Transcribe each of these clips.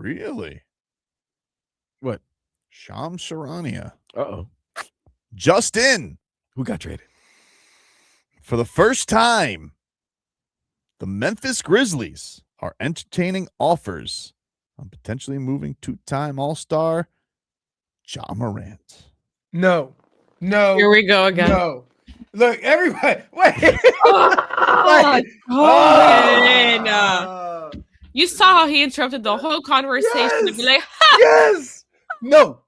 Really? What? Shams Charania. Uh-oh. Just in. Who got traded? For the first time, the Memphis Grizzlies are entertaining offers on potentially moving two-time All-Star Ja Morant. No. Here we go again. No. Look, everybody. Wait. You saw how he interrupted the whole conversation to be like, yes. No,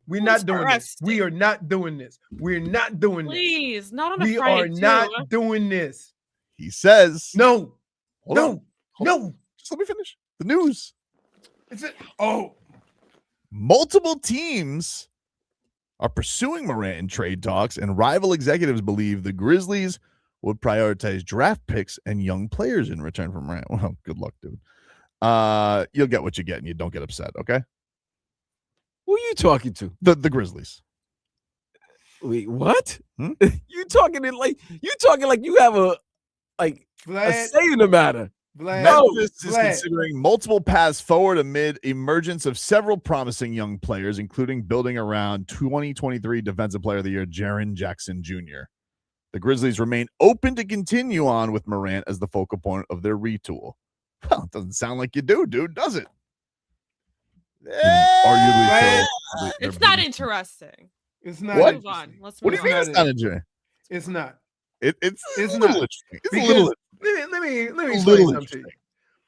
we're not doing this. Interesting. We are not doing this. We're not doing this. please, not on a We Friday. are not doing this. He says, No. Hold on. Just let me finish. The news. Multiple teams are pursuing Morant in trade talks, and rival executives believe the Grizzlies would prioritize draft picks and young players in return for Morant. Well, good luck, dude. You'll get what you get, and you don't get upset, okay? Who are you talking to? The Grizzlies. Wait, what? You talking like you have a say in the matter. Memphis is considering multiple paths forward amid emergence of several promising young players, including building around 2023 Defensive Player of the Year Jaren Jackson Jr. The Grizzlies remain open to continue on with Morant as the focal point of their retool. Well, it doesn't sound like you do, dude, does it? It's not interesting. It's not. What? Move on. Let's What move do you mean on. it's not interesting? It's not. It's not. interesting. It's Because- a little Let me a explain little something to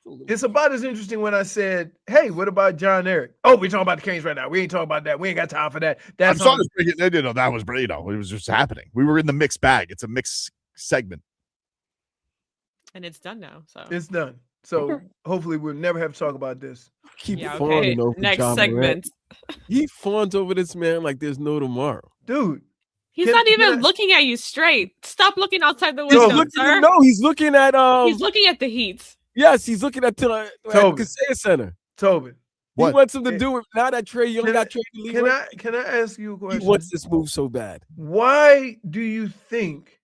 you. It's about as interesting when I said, "Hey, what about John Eric?" Oh, we're talking about the Kings right now. We ain't talking about that. We ain't got time for that. That's I'm sorry to break it. No, that was, it was just happening. We were in the mixed bag. It's a mixed segment. And it's done now. So It's done. So hopefully we'll never have to talk about this. Keep yeah, okay. fawning over Next Ja segment. Morant. He fawns over this man like there's no tomorrow. Dude. He's not even looking at you straight. Stop looking outside the window, sir. He's looking at He's looking at the Heat. Yes, he's looking at the Kaseya Center. Tobin. He wants him to do it now that Trae Young got traded. Can I ask you a question? He wants this move so bad. Why do you think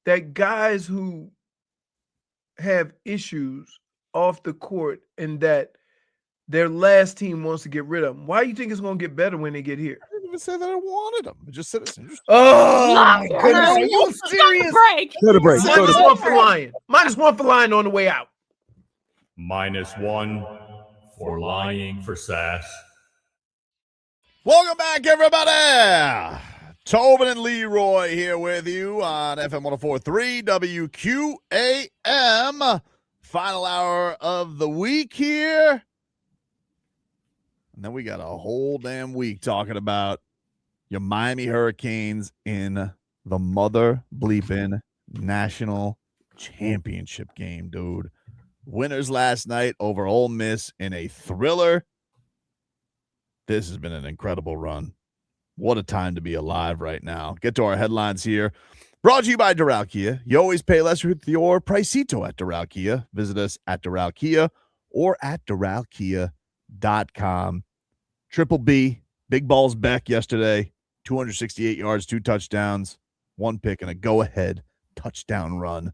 that guys who have issues off the court and that their last team wants to get rid of them, why do you think it's going to get better when they get here? I didn't even say that I wanted them. I just said it's interesting. Oh, my goodness. Are you serious? Go to break. -1 for Lion. -1 for Lion on the way out. -1 for lying for Sass. Welcome back, everybody. Tobin and Leroy here with you on FM 104.3 WQAM. Final hour of the week here. And then we got a whole damn week talking about your Miami Hurricanes in the mother bleeping national championship game, dude. Winners last night over Ole Miss in a thriller. This has been an incredible run. What a time to be alive right now. Get to our headlines here. Brought to you by Doral Kia. You always pay less with your Pricito at Doral Kia. Visit us at Doral Kia or at DoralKia.com. Triple B, Big Balls Beck yesterday, 268 yards, 2 touchdowns, 1 pick, and a go-ahead touchdown run.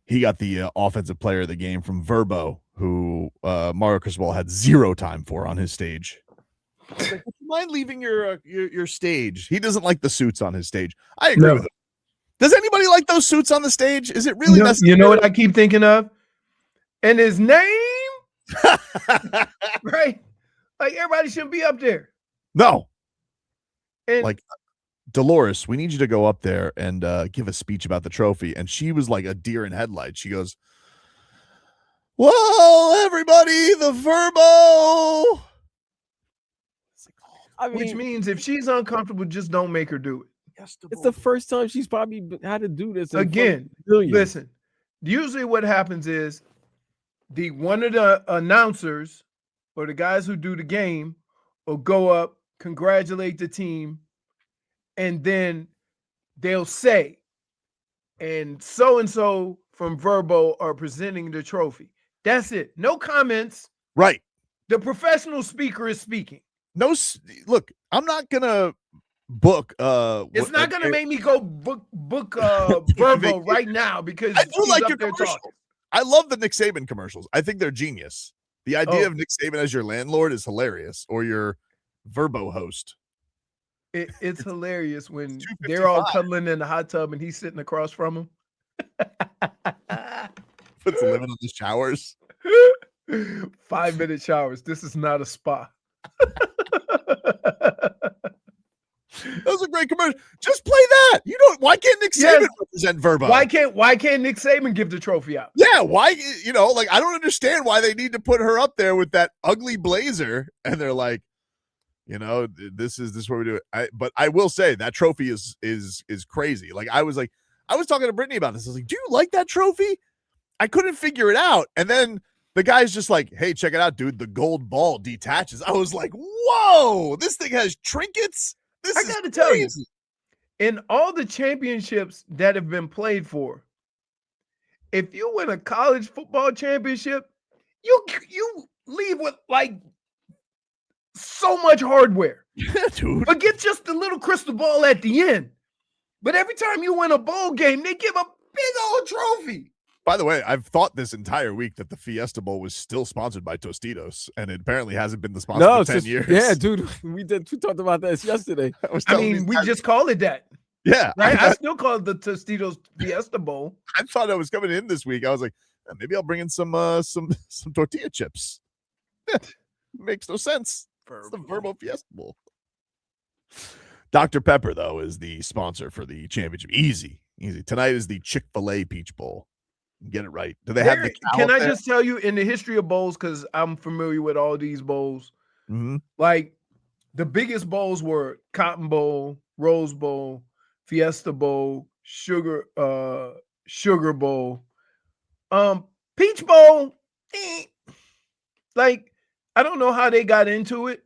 He got the offensive player of the game from Verbo, who Mario Cristobal had 0 time for on his stage. Like, would you mind leaving your stage? He doesn't like the suits on his stage. I agree with him. Does anybody like those suits on the stage? Is it really necessary? You know what I keep thinking of? And his name? Right? Like, everybody shouldn't be up there. No. And like, Dolores, we need you to go up there and give a speech about the trophy. And she was like a deer in headlights. She goes, well, everybody, the Verbo. Which means if she's uncomfortable, just don't make her do it. It's the first time she's probably had to do this. Again, listen, usually what happens is one of the announcers or the guys who do the game will go up, congratulate the team, and then they'll say, and so from Verbo are presenting the trophy. That's it. No comments. Right. The professional speaker is speaking. No, look, I'm not gonna book. It's not gonna make me go book Verbo right now because I do like your there commercials. talking. I love the Nick Saban commercials. I think they're genius. The idea of Nick Saban as your landlord is hilarious, or your Verbo host. It's hilarious when they're all cuddling in the hot tub and he's sitting across from him. Puts a limit on the showers. 5-minute showers. This is not a spa. That was a great commercial. Just play that. Why can't Nick Saban represent Verbo? Why can't Nick Saban give the trophy out? Yeah, why? I don't understand why they need to put her up there with that ugly blazer, and they're like, this is what we do. But I will say that trophy is crazy. Like I was talking to Brittany about this. I was like, do you like that trophy? I couldn't figure it out, and then the guy's just like, hey, check it out, dude. The gold ball detaches. I was like, whoa, this thing has trinkets. I got to tell you, in all the championships that have been played for, if you win a college football championship, you leave with like so much hardware. Yeah, dude. Forget just the little crystal ball at the end. But every time you win a bowl game, they give a big old trophy. By the way, I've thought this entire week that the Fiesta Bowl was still sponsored by Tostitos, and it apparently hasn't been the sponsor for 10 years. Yeah, dude, we talked about this yesterday. We just call it that. Yeah, right. I still call it the Tostitos Fiesta Bowl. I thought I was coming in this week. I was like, maybe I'll bring in some tortilla chips. Makes no sense. It's the Verbo Fiesta Bowl. Dr. Pepper, though, is the sponsor for the championship. Easy. Tonight is the Chick-fil-A Peach Bowl. Get it right. Do they have the cow Can I there? just tell you, in the history of bowls, because I'm familiar with all these bowls, like the biggest bowls were Cotton Bowl, Rose Bowl, Fiesta Bowl, Sugar Bowl, Peach Bowl. Like, I don't know how they got into it,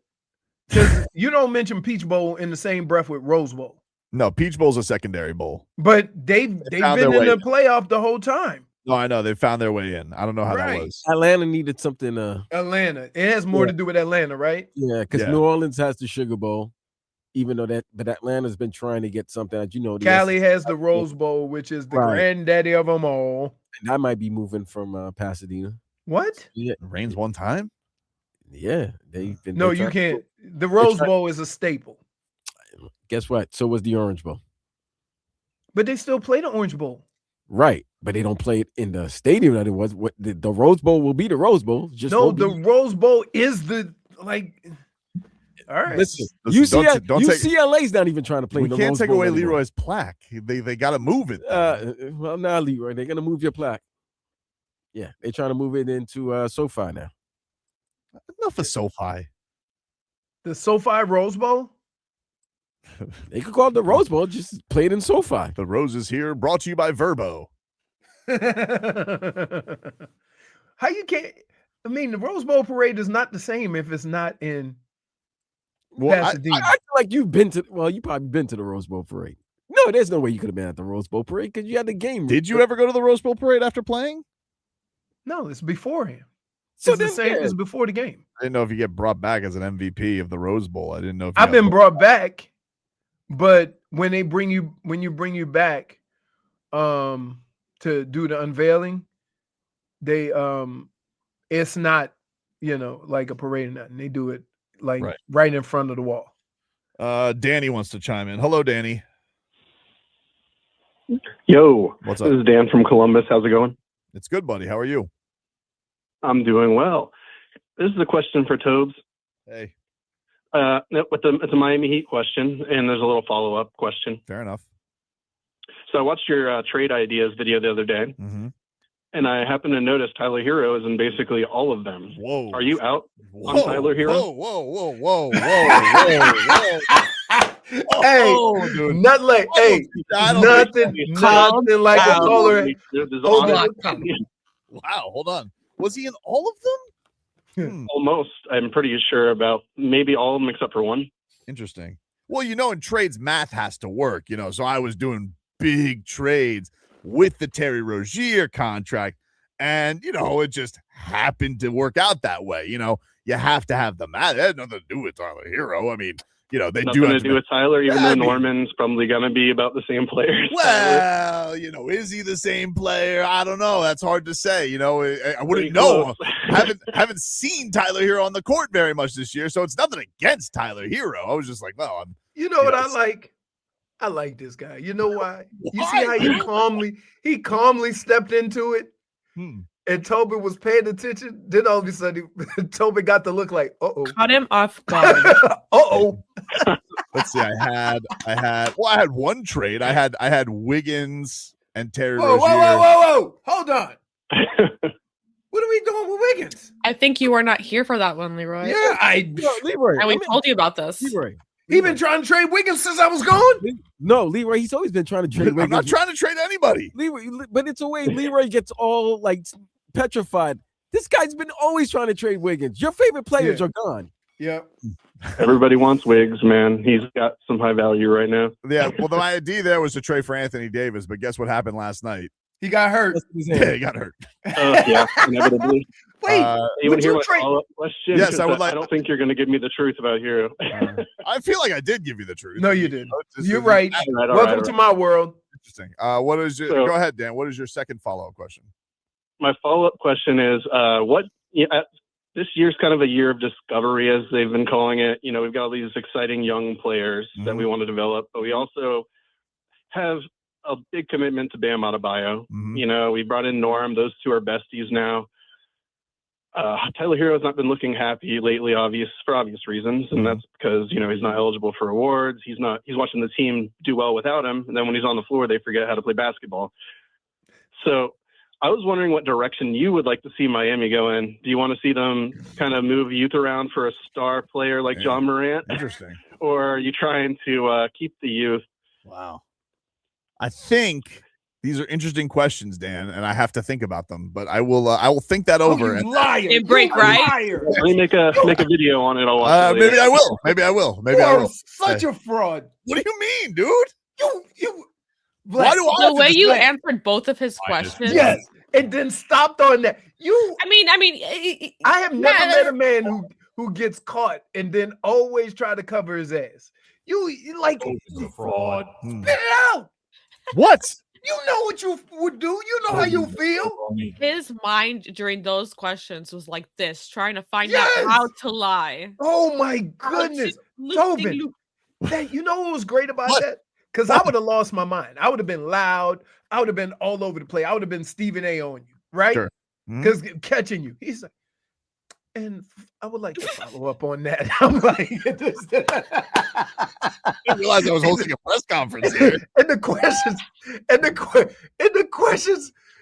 because you don't mention Peach Bowl in the same breath with Rose Bowl. No, Peach Bowl's a secondary bowl. But they've been in the playoff the whole time. No, I know. They found their way in. I don't know how that was. Atlanta needed something. Atlanta. It has more to do with Atlanta, right? Yeah, because New Orleans has the Sugar Bowl, even though but Atlanta's been trying to get something that Cali has the Rose Bowl, which is the granddaddy of them all. And that might be moving from Pasadena. What? Yeah, it rains one time. Yeah, No, you can't. The Rose Bowl is a staple. Guess what? So was the Orange Bowl. But they still play the Orange Bowl. Right, but they don't play it in the stadium that it was. What the Rose Bowl will be the Rose Bowl. Rose Bowl is the all right. Listen, UCLA's not even trying to play. We can't take away Leroy's plaque. They got to move it. Well, now Leroy, they're gonna move your plaque. Yeah, they're trying to move it into SoFi now. Enough of SoFi. The SoFi Rose Bowl. They could call it the Rose Bowl, just play it in SoFi. The Rose is here, brought to you by Verbo. How you can't? I mean, the Rose Bowl parade is not the same if it's not in Pasadena. I feel like you've been to. Well, you probably been to the Rose Bowl parade. No, there's no way you could have been at the Rose Bowl parade because you had the game. Did you ever go to the Rose Bowl parade after playing? No, it's beforehand. So it's the same as before the game. I didn't know if you get brought back as an MVP of the Rose Bowl. I didn't know if I've been brought back. But when you bring you back to do the unveiling, they it's not like a parade or nothing. They do it like right in front of the wall. Danny wants to chime in. Hello, Danny. Yo, what's up? This is Dan from Columbus. How's it going? It's good, buddy. How are you? I'm doing well. This is a question for Tobes. Hey. It's a Miami Heat question, and there's a little follow-up question. Fair enough. So I watched your trade ideas video the other day, and I happened to notice Tyler Hero is in basically all of them. Whoa. Are you out on Tyler Hero? Whoa. Hey, dude. nothing like nothing like a color. Wow, hold on. Was he in all of them? Almost. I'm pretty sure about maybe all of them except for one. Interesting. Well, in trades, math has to work, so I was doing big trades with the Terry Rozier contract, and, it just happened to work out that way. You have to have the math. It had nothing to do with Tyler Hero. I mean, they Nothing do to have do with Tyler, even Yeah, I though mean- Norman's probably going to be about the same player. as Tyler. Well, is he the same player? I don't know. That's hard to say. I wouldn't Pretty know. close. haven't seen Tyler Hero on the court very much this year, so it's nothing against Tyler Hero. I was just like, well, You know what I like? I like this guy. You know why? You see how he calmly stepped into it, and Toby was paying attention. Then all of a sudden, Toby got the look like, uh-oh. Caught him off guard. Uh-oh. Let's see. I had one trade. I had Wiggins and Terry Whoa, Rozier. whoa. Hold on. What are we doing with Wiggins? I think you were not here for that one, Leroy. Yeah, Leroy. And we told you about this. Leroy. He been trying to trade Wiggins since I was gone. No, Leroy, he's always been trying to trade Wiggins. I'm not trying to trade anybody. Leroy, but it's a way Leroy gets all like petrified. This guy's been always trying to trade Wiggins. Your favorite players are gone. Yeah. Everybody wants Wiggs, man. He's got some high value right now. Yeah, well, my idea there was to trade for Anthony Davis, but guess what happened last night? He got hurt. Yeah, he got hurt. Yeah, inevitably. Wait, you would want to hear you my trade? follow-up question? Yes, I would like. I don't think you're going to give me the truth about Hero. I feel like I did give you the truth. No, you didn't. Just- You're right. All right, Welcome to my world. Interesting. What is your? So- Go ahead, Dan. What is your second follow-up question? My follow-up question is, this year's kind of a year of discovery, as they've been calling it. We've got all these exciting young players that we want to develop, but we also have a big commitment to Bam Adebayo. We brought in Norm. Those two are besties now. Tyler Hero has not been looking happy lately, for obvious reasons, and that's because he's not eligible for awards. He's watching the team do well without him, and then when he's on the floor, they forget how to play basketball. So I was wondering what direction you would like to see Miami go in. Do you want to see them kind of move youth around for a star player like John Morant? Interesting. Or are you trying to keep the youth? Wow. I think these are interesting questions, Dan, and I have to think about them. But I will think that over. You liar! It break, right? Liar. Let me make a video on it. I'll watch it later. Maybe I will. Maybe I will. Maybe You I are will. such a fraud. What do you mean, dude? You. Why do I? The way you answered both of his questions. Yes, and then stopped on that. I mean, I have never met a man who gets caught and then always try to cover his ass. You like He's a fraud. spit it out. What? You know what you would do. You know how you feel. his mind during those questions was like this, trying to find Yes! out how to lie. Oh my goodness, Tobin. You know what was great about that? Because I would have lost my mind. I would have been loud. I would have been all over the place. I would have been Stephen A on you, right? Sure. Because catching you. He's like, and I would like to follow up on that. I'm like, I didn't realize I was hosting a press conference here. and the questions.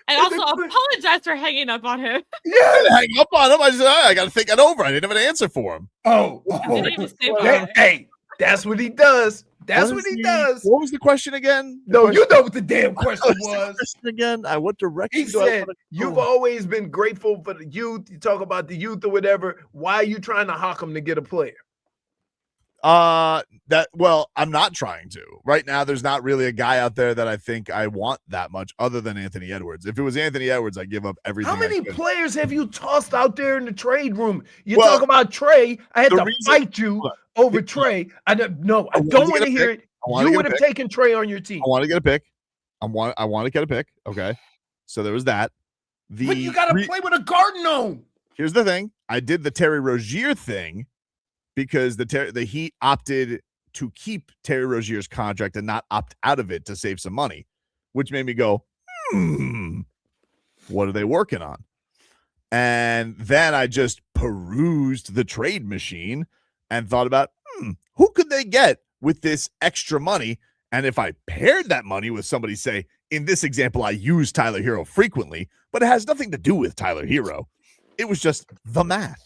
And also apologize for hanging up on him. I didn't hang up on him. I got to think it over. I didn't have an answer for him. Oh, Didn't even say that. hey, that's what he does. That's what he does. What was the question again? No, you know what the damn question was. Again, what direction He do I said, want to you've go? always been grateful for the youth. You talk about the youth or whatever. Why are you trying to hawk them to get a player? I'm not trying to. Right now, there's not really a guy out there that I think I want that much other than Anthony Edwards. If it was Anthony Edwards, I'd give up everything. How many I could. players have you tossed out there in the trade room? You Well, talk about Trey. I had the to reason- fight you over Trey. I don't want to hear it. You would have taken Trey on your team. I want to get a pick. I want to get a pick. Okay. So there was that. But you got to play with a garden gnome. Here's the thing. I did the Terry Rozier thing because the Heat opted to keep Terry Rozier's contract and not opt out of it to save some money, which made me go, what are they working on? And then I just perused the trade machine and thought about, who could they get with this extra money? And if I paired that money with somebody, say, in this example, I use Tyler Hero frequently, but it has nothing to do with Tyler Hero. It was just the math.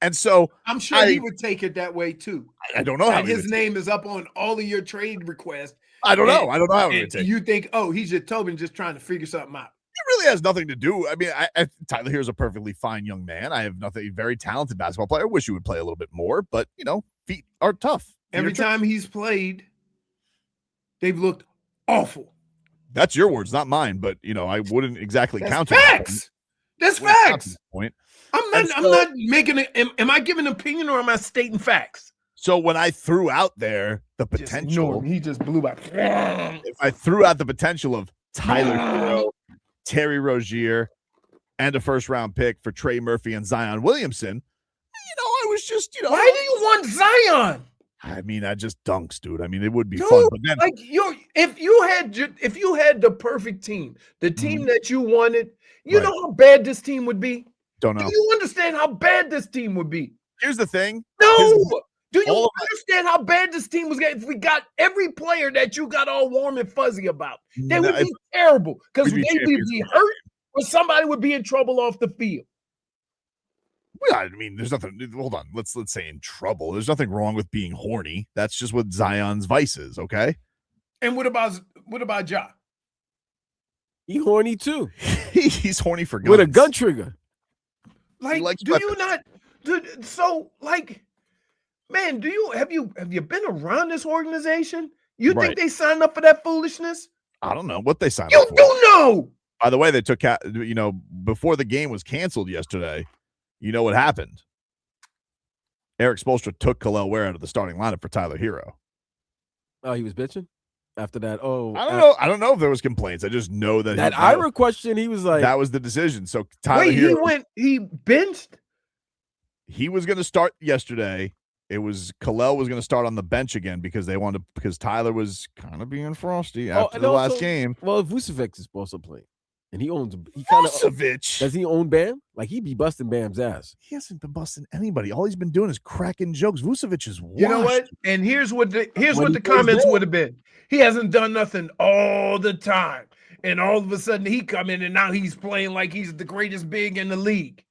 And so I'm sure he would take it that way too. I don't know how his name is up on all of your trade requests. I don't know. I don't know how he would take it. You think, he's just Tobin just trying to figure something out. It really has nothing to do. I mean, Tyler Hero's a perfectly fine young man. I have nothing. Very talented basketball player. I wish he would play a little bit more, but feet are tough. Every time he's played, they've looked awful. That's your words, not mine. But I wouldn't exactly count it. Facts. That's facts. Point. I'm not making it. Am I giving an opinion or am I stating facts? So when I threw out there the potential, he just blew by. if I threw out the potential of Tyler Hero, Terry Rozier, and a first-round pick for Trey Murphy and Zion Williamson, I was just, Why do you want Zion? I mean, I just dunks, dude. I mean, it would be Dude, fun, but then like if you had the perfect team, the team that you wanted, you Right. know how bad this team would be. don't know. Do you understand how bad this team would be? Here's the thing. No. Do you all of understand how bad this team was getting if we got every player that you got all warm and fuzzy about? They would be terrible because we'd be they'd champions. be hurt or somebody would be in trouble off the field. Well, I mean, there's nothing. Hold on. Let's say in trouble. There's nothing wrong with being horny. That's just what Zion's vice is. Okay. And what about Ja? He horny too. He's horny for guns. With a gun trigger. Like, likes do you weapons. not? So, like, man, have you been around this organization? You Right. think they signed up for that foolishness? I don't know what they signed You up for. do know. By the way, they took before the game was canceled yesterday. You know what happened? Eric Spoelstra took Kel'el Ware out of the starting lineup for Tyler Hero. Oh, he was bitching after that. Oh, I don't know. I don't know if there was complaints. I just know that that Ira question. He was like, that was the decision. So Tyler Wait, Hero, he benched. he was going to start yesterday. It was Kel'el was going to start on the bench again because Tyler was kind of being frosty after and the last also- game. well, Vucevic is supposed to play, and he kind of Vucevic. does he own Bam? Like he be busting Bam's ass. He hasn't been busting anybody. All he's been doing is cracking jokes. Vucevic is washed. You know what? And here's what the he was comments there. would have been. He hasn't done nothing all the time, and all of a sudden he come in and now he's playing like he's the greatest big in the league.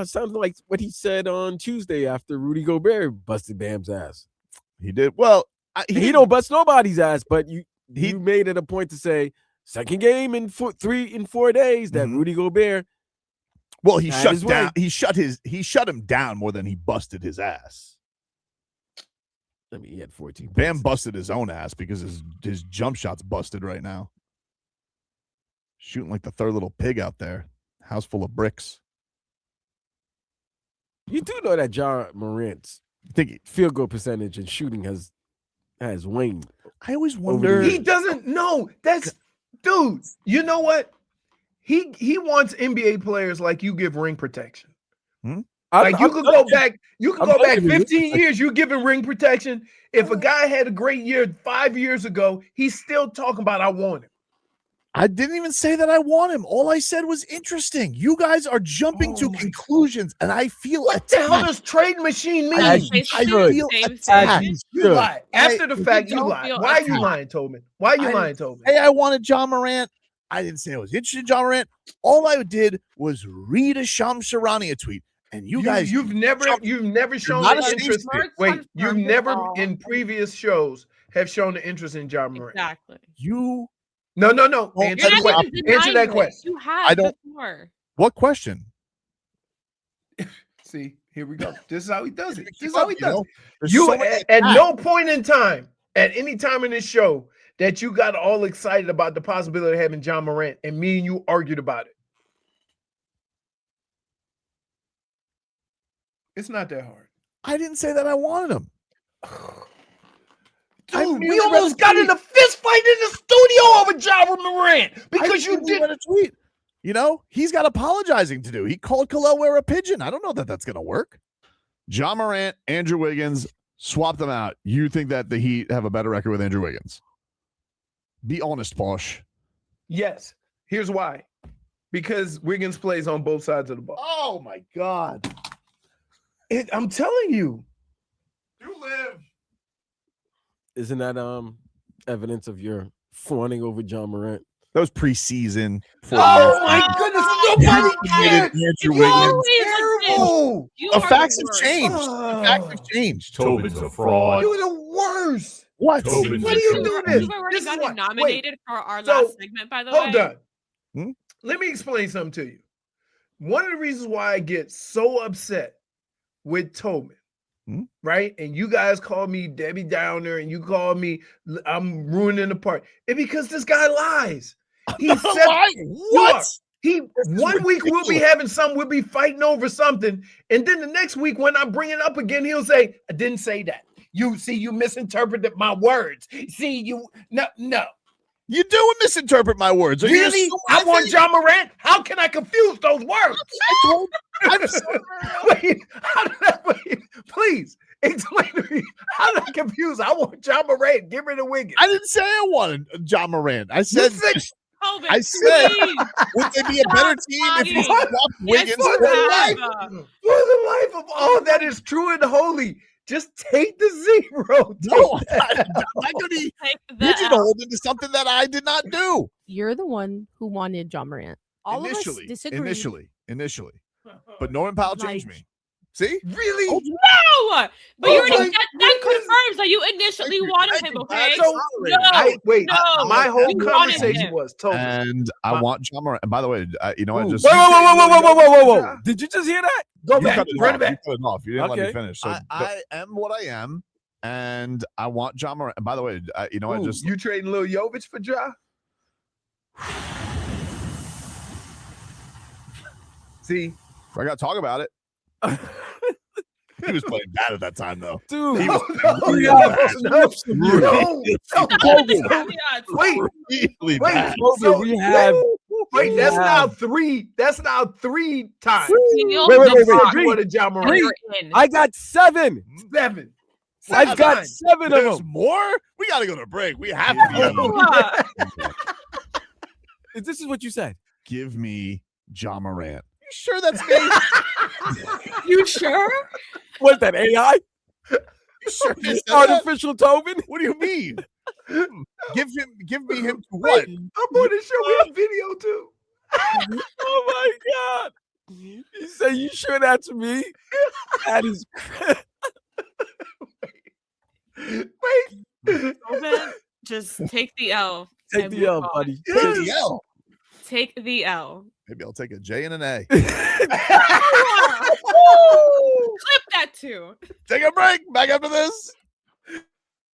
Sounds like what he said on Tuesday after Rudy Gobert busted Bam's ass. He did well. He don't bust nobody's ass, but you made it a point to say second game in 4 days that Rudy Gobert. Well, he had shut his down. way. He shut him down more than he busted his ass. I mean, he had 14. Bam points. busted his own ass because his jump shot's busted right now. Shooting like the third little pig out there. House full of bricks. You do know that Ja Morant's field goal percentage and shooting has waned. I always wonder. He doesn't know. That's dude. You know what? He wants NBA players like you give ring protection. Like you could go back. You could go back 15 years. You giving ring protection. If a guy had a great year 5 years ago, he's still talking about I want him. I didn't even say that I want him. All I said was interesting. You guys are jumping to conclusions, and I feel what the hell does trade machine mean? I feel attacked. You lie. After the fact, you lie. Why are you lying, Tobin? Why are you lying, Tobin? Hey, I wanted John Morant. I didn't say I was interested in John Morant. All I did was read a Shams Charania tweet, and you've never shown not the a interest. Wait, you've never in previous shows have shown the interest in John Morant. Exactly. No. Well, Answer the question. Answer that question. You have I don't. before. What question? See, here we go. This is how he does it. This is up, how he you does know? it. There's You so many at attacks. no point in time, at any time in this show, that you got all excited about the possibility of having John Morant, and me and you argued about it. It's not that hard. I didn't say that I wanted him. Dude, we almost got in a fist fight in the studio over John Morant because you did a tweet. You know, he's got apologizing to do. He called Kel'el Ware a pigeon. I don't know that that's going to work. John Morant, Andrew Wiggins, swap them out. You think that the Heat have a better record with Andrew Wiggins? Be honest, Posh. Yes. Here's why. Because Wiggins plays on both sides of the ball. Oh, my God. I'm telling you. You live. Isn't that evidence of your fawning over John Morant? That was preseason. Oh, my goodness. Nobody cares. Andrew You're Wiggins. terrible. The facts have changed. The facts have changed. Tobin's a fraud. You're the worst. What? Tobin's Why a do you fraud. do this? You've already This is got why- him nominated for our So, last segment, by the way. Hold on. Let me explain something to you. One of the reasons why I get so upset with Tobin, right? And you guys call me Debbie Downer and you call me I'm ruining the part. It's because this guy lies. He said what? One week we'll be having we'll be fighting over something, and then the next week when I bring it up again, he'll say, I didn't say that. You misinterpreted my words. See, you no. You do misinterpret my words. Are you Really? assuming I want John Morant. How can I confuse those words? I'm sorry. Wait, please explain to me. How did I confuse? I want John Morant. Give me the Wiggins. I didn't say I wanted John Morant. I said, Colvin, I said, please. would they be a better team if you Stop. swapped Yes, Wiggins you for have. life? For the life of all that is true and holy, just take the zero. No, I'm not going to be Take the L. pigeonholed into something that I did not do. You're the one who wanted John Morant. All of us disagreed. Initially. But Norman Powell changed me. See? Really? Oh, No, but you already my that goodness. confirms that you initially wanted him. Okay, So, my whole you wanted conversation him. was told. And I want John Morant. And by the way, you know what? Just Whoa. Did you just hear that? Go you back. cut it Run off. it back. You cut it off. You didn't let me Okay. finish. So I am what I am, and I want John Morant. And by the way, you know what? Ooh, Just you trading Lil Jovic for Ja? See, I got to talk about it. He was playing bad at that time, though. Dude, He was we really have bad. snips of you. Wait, Really wait. bad. So, we have. wait, that's Yeah. now three. That's now 3 times. Steal Wait, the rock. You wanted Ja Morant. You're in. I got 7. 7. I've got times. 7 of There's them. more? We got to go to break. We have to be This is what you said. Give me John Morant. You sure that's me? You sure? What's that, AI? You sure you said that? Artificial Tobin? What do you mean? Give me him to what? I'm on the show. We have video too. Oh my God. You say you sure that's me? That is. Wait. Colvin, just take the L. Take and the move L, on. buddy. Take the L. Take the L. Maybe I'll take a J and an A. Clip that too. Take a break. Back after this.